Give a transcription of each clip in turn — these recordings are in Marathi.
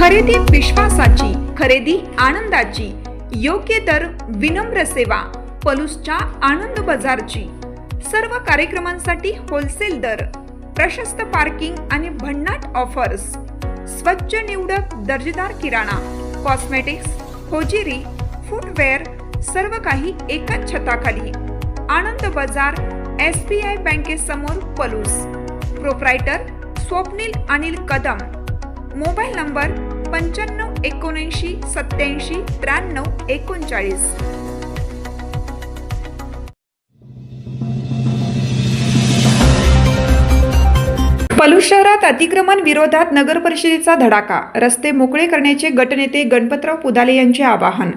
खरेदी विश्वासाची, खरेदी आनंदाची, योग्य दर, विनम्र सेवा, पलूसच्या आनंद बाजारची। सर्व कार्यक्रमांसाठी होलसेल दर, प्रशस्त पार्किंग आणि भन्नाट ऑफर्स, स्वच्छ निवडक दर्जेदार किराणा, कॉस्मेटिक्स, होजिरी, फुटवेअर, सर्व काही एकाच छताखाली। आनंद बाजार, SBI बँकेसमोर, Palus. Proprietor Swapnil Anil Kadam. Mobile number 95 79 87 93 39। Palus शहरात अतिक्रमण विरोधात नगर परिषदेचा धडाका, रस्ते मोकळे करण्याचे गटनेते गणपतराव पुदाले यांचे आवाहन।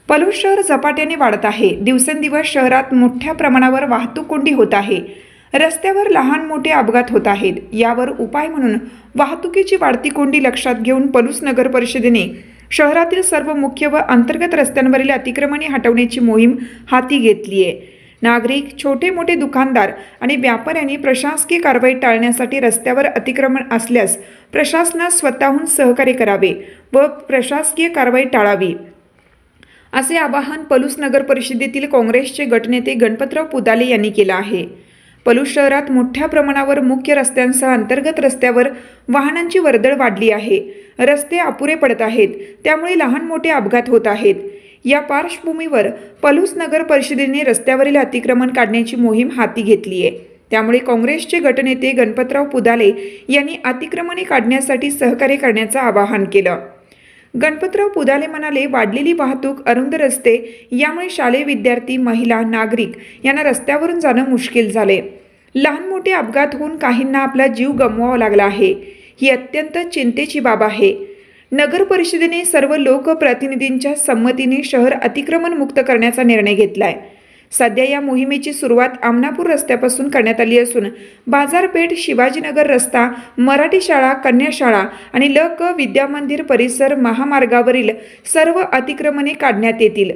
पलूस शहर झपाट्याने वाढत आहे। दिवसेंदिवस शहरात मोठ्या प्रमाणावर वाहतूक कोंडी होत आहे। रस्त्यावर लहान मोठे अपघात होत आहेत। यावर उपाय म्हणून वाहतुकीची वाढती कोंडी लक्षात घेऊन पलूस नगर परिषदेने शहरातील सर्व मुख्य व अंतर्गत रस्त्यांवरील अतिक्रमणे हटवण्याची मोहीम हाती घेतली आहे। नागरिक, छोटे मोठे दुकानदार आणि व्यापाऱ्यांनी प्रशासकीय कारवाई टाळण्यासाठी रस्त्यावर अतिक्रमण असल्यास प्रशासनास स्वतःहून सहकार्य करावे व प्रशासकीय कारवाई टाळावी, असे आवाहन पलूस नगर परिषदेतील काँग्रेसचे गटनेते गणपतराव पुदाले यांनी केले आहे। पलूस शहरात मोठ्या प्रमाणावर मुख्य रस्त्यांसह अंतर्गत रस्त्यावर वाहनांची वर्दळ वाढली आहे। रस्ते अपुरे पडत आहेत, त्यामुळे लहान मोठे अपघात होत आहेत। या पार्श्वभूमीवर पलूस नगर परिषदेने रस्त्यावरील अतिक्रमण काढण्याची मोहीम हाती घेतली आहे। त्यामुळे काँग्रेसचे गटनेते गणपतराव पुदाले यांनी अतिक्रमणे काढण्यासाठी सहकार्य करण्याचं आवाहन केलं। गणपतराव पुदाले म्हणाले, वाढलेली वाहतूक, अरुंद रस्ते यामुळे शालेय विद्यार्थी, महिला, नागरिक यांना रस्त्यावरून जाणं मुश्किल झाले। लहान मोठे अपघात होऊन काहींना आपला जीव गमवावा लागला आहे। ही अत्यंत चिंतेची बाब आहे। नगर परिषदेने सर्व लोकप्रतिनिधींच्या संमतीने शहर अतिक्रमण मुक्त करण्याचा निर्णय घेतलाय। सध्या या मोहिमेची सुरुवात आमनापूर रस्त्यापासून करण्यात आली असून बाजारपेठ, शिवाजीनगर रस्ता, मराठी शाळा, कन्या शाळा आणि क विद्यामंदिर परिसर महामार्गावरील सर्व अतिक्रमणे काढण्यात येतील।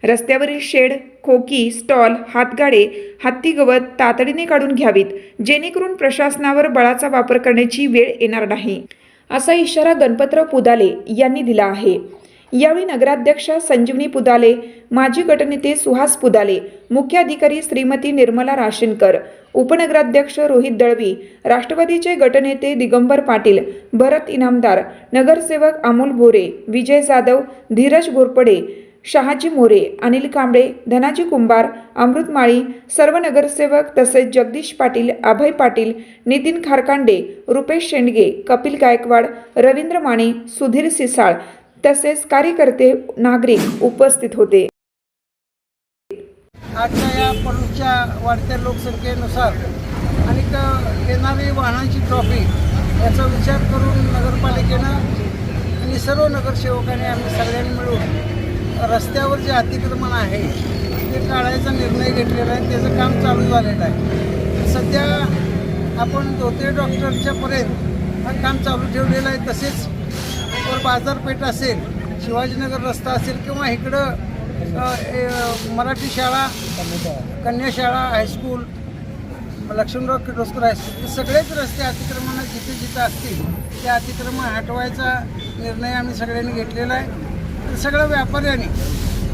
रस्त्यावरील शेड, खोकी, स्टॉल, हातगाडे, हत्ती गवत तातडीने काढून घ्यावीत, जेणेकरून प्रशासनावर बळाचा वापर करण्याची वेळ येणार नाही, असा इशारा गणपतराव पुदाले यांनी दिला आहे। यावेळी नगराध्यक्षा संजीवनी पुदाले, माजी गटनेते सुहास पुदाले, मुख्य अधिकारी श्रीमती निर्मला राशीनकर, उपनगराध्यक्ष रोहित दळवी, राष्ट्रवादीचे गटनेते दिगंबर पाटील, भरत इनामदार, नगरसेवक अमोल भोरे, विजय जाधव, धीरज घोरपडे, शहाजी मोरे, अनिल कांबळे, धनाजी कुंभार, अमृत माळी, सर्व नगरसेवक तसेच जगदीश पाटील, अभय पाटील, नितीन खारकांडे, रुपेश शेंडगे, कपिल गायकवाड, रवींद्र माने, सुधीर सिसाळ तसेच कार्यकर्ते, नागरिक उपस्थित होते। आजच्या या पलूसच्या वाढत्या लोकसंख्येनुसार आणि येणारी वाहनांची ट्रॉफिक याचा विचार करून नगरपालिकेनं आणि सर्व नगरसेवकांनी आम्ही सगळ्यांनी मिळून रस्त्यावर जे अतिक्रमण आहे ते काढायचा निर्णय घेतलेला आहे। त्याचं काम चालू झालेलं आहे। सध्या आपण धोत्रे डॉक्टरच्या पर्यंत हा काम चालू ठेवलेलं आहे। तसेच बाजारपेठ असेल, शिवाजीनगर रस्ता असेल किंवा इकडं मराठी शाळा, कन्या शाळा, हायस्कूल, लक्ष्मणराव किर्लोस्कर हायस्कूल, हे सगळेच रस्ते अतिक्रमण जिथे जिथे असतील ते अतिक्रमण हटवायचा निर्णय आम्ही सगळ्यांनी घेतलेला आहे। तर सगळ्या व्यापाऱ्यांनी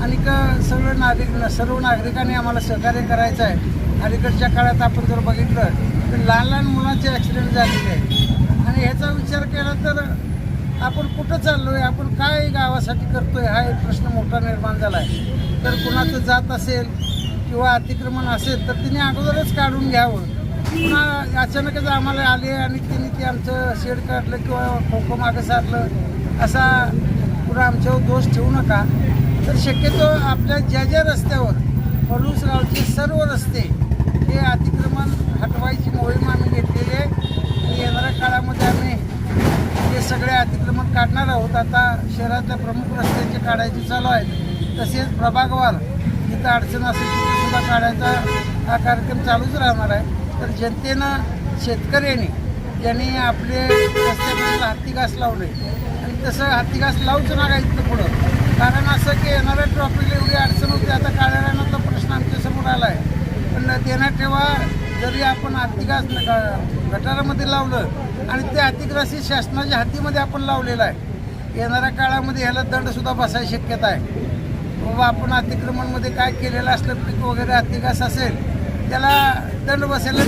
आणि सर्व नागरिकांनी आम्हाला सहकार्य करायचं आहे। अलीकडच्या काळात आपण जर बघितलं तर लहान लहान मुलांचे ॲक्सिडेंट झालेले आहेत आणि ह्याचा विचार केला तर आपण कुठं चाललो आहे, आपण काय गावासाठी करतो आहे, हा एक प्रश्न मोठा निर्माण झाला आहे। तर कुणाचं जात असेल किंवा अतिक्रमण असेल तर तिने अगोदरच काढून घ्यावं। पुन्हा अचानकच आम्हाला आले आणि तिने ते आमचं शेड काढलं किंवा खोखो मागं सारलं असा पुन्हा आमच्यावर दोष ठेवू नका। तर शक्यतो आपल्या ज्या ज्या रस्त्यावर पलूस गावचे सर्व रस्ते हे अतिक्रमण हटवायची मोहीम आम्ही घेतलेली आहे आणि येणाऱ्या काळामध्ये आम्ही हे सगळे अतिक्रमण काढणार आहोत। आता शहरातल्या प्रमुख रस्त्यांचे काढायचे चालू आहेत। तसेच प्रभागवार जिथं अडचण असेल तिथे सुद्धा काढायचा हा कार्यक्रम चालूच राहणार आहे। तर जनतेनं, शेतकऱ्यांनी ज्यांनी आपले रस्त्यापर्यंत हत्तीघास लावले आणि तसं हत्तीघास लावूच नका इथं पुढं, कारण असं की येणाऱ्या ट्रॉफिकला एवढी अडचण होती। आता काळ्या रानाचा प्रश्न आमच्यासमोर आला आहे, पण देण्यात ठेवा जरी आपण हत्तीघास गटारामध्ये लावलं आणि ते अतिग्रासी शासनाच्या हद्दीमध्ये आपण लावलेलं आहे, येणाऱ्या काळामध्ये ह्याला दंडसुद्धा बसायची शक्यता आहे. बाबा आपण अतिक्रमणमध्ये काय केलेलं असलं, पीक वगैरे अतिघास असेल त्याला दंड बसायला